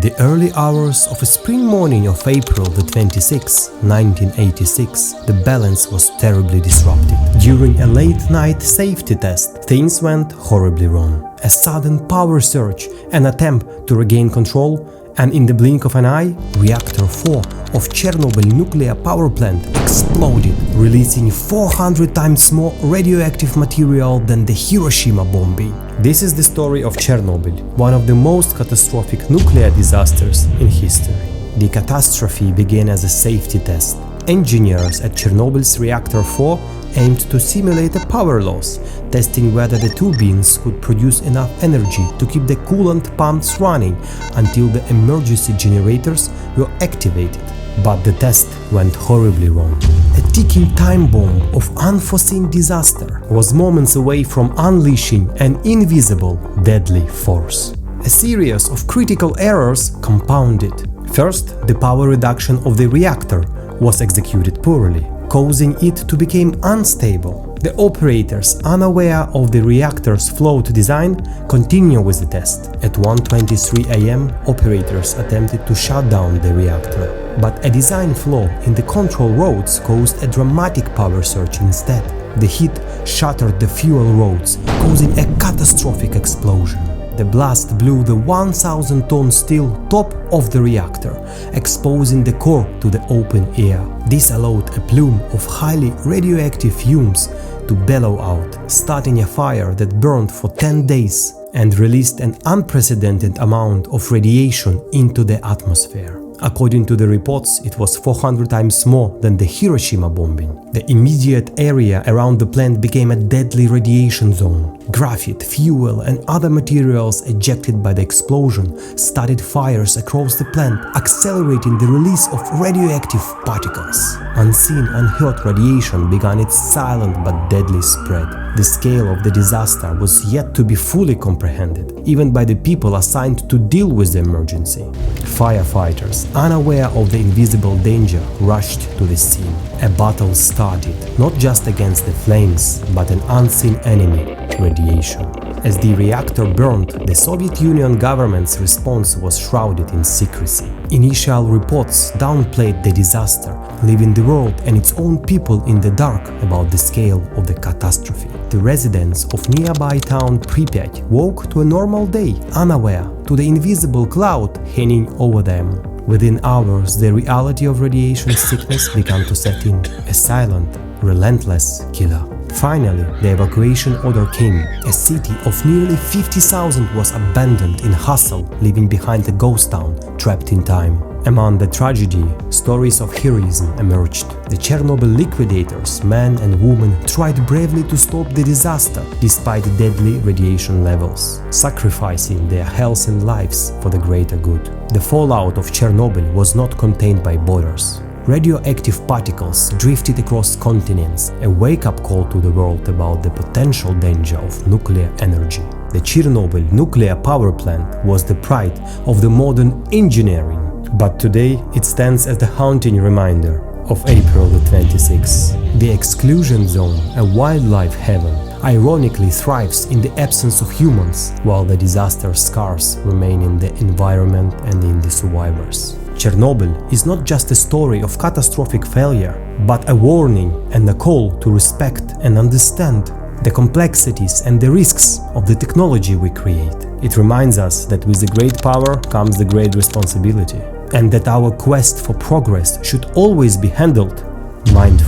the early hours of a spring morning of April the 26th, 1986, the balance was terribly disrupted. During a late-night safety test, things went horribly wrong. A sudden power surge, an attempt to regain control, and in the blink of an eye, Reactor 4 of Chernobyl Nuclear Power Plant exploded, releasing 400 times more radioactive material than the Hiroshima bombing. This is the story of Chernobyl, one of the most catastrophic nuclear disasters in history. The catastrophe began as a safety test. Engineers at Chernobyl's Reactor 4 aimed to simulate a power loss, testing whether the turbines could produce enough energy to keep the coolant pumps running until the emergency generators were activated. But the test went horribly wrong. A ticking time bomb of unforeseen disaster was moments away from unleashing an invisible, deadly force. A series of critical errors compounded. First, the power reduction of the reactor was executed poorly, causing it to become unstable. The operators, unaware of the reactor's flawed design, continue with the test. At 1:23 a.m., operators attempted to shut down the reactor. But a design flaw in the control rods caused a dramatic power surge instead. The heat shattered the fuel rods, causing a catastrophic explosion. The blast blew the 1,000-ton steel top of the reactor, exposing the core to the open air. This allowed a plume of highly radioactive fumes to bellow out, starting a fire that burned for 10 days and released an unprecedented amount of radiation into the atmosphere. According to the reports, it was 400 times more than the Hiroshima bombing. The immediate area around the plant became a deadly radiation zone. Graphite, fuel and other materials ejected by the explosion started fires across the plant, accelerating the release of radioactive particles. Unseen, unheard radiation began its silent but deadly spread. The scale of the disaster was yet to be fully comprehended, even by the people assigned to deal with the emergency. Firefighters, unaware of the invisible danger, rushed to the scene. A battle started, not just against the flames, but an unseen enemy, radiation. As the reactor burned, the Soviet Union government's response was shrouded in secrecy. Initial reports downplayed the disaster, leaving the world and its own people in the dark about the scale of the catastrophe. The residents of nearby town Pripyat woke to a normal day, unaware to the invisible cloud hanging over them. Within hours, the reality of radiation sickness began to set in, a silent, relentless killer. Finally, the evacuation order came. A city of nearly 50,000 was abandoned in hustle, leaving behind a ghost town, trapped in time. Among the tragedy, stories of heroism emerged. The Chernobyl Liquidators, men and women, tried bravely to stop the disaster despite deadly radiation levels, sacrificing their health and lives for the greater good. The fallout of Chernobyl was not contained by borders. Radioactive particles drifted across continents, a wake-up call to the world about the potential danger of nuclear energy. The Chernobyl Nuclear Power Plant was the pride of the modern engineering, but today it stands as the haunting reminder of April the 26th. The exclusion zone, a wildlife heaven, ironically thrives in the absence of humans, while the disaster scars remain in the environment and in the survivors. Chernobyl is not just a story of catastrophic failure, but a warning and a call to respect and understand the complexities and the risks of the technology we create. It reminds us that with the great power comes the great responsibility, and that our quest for progress should always be handled mindfully.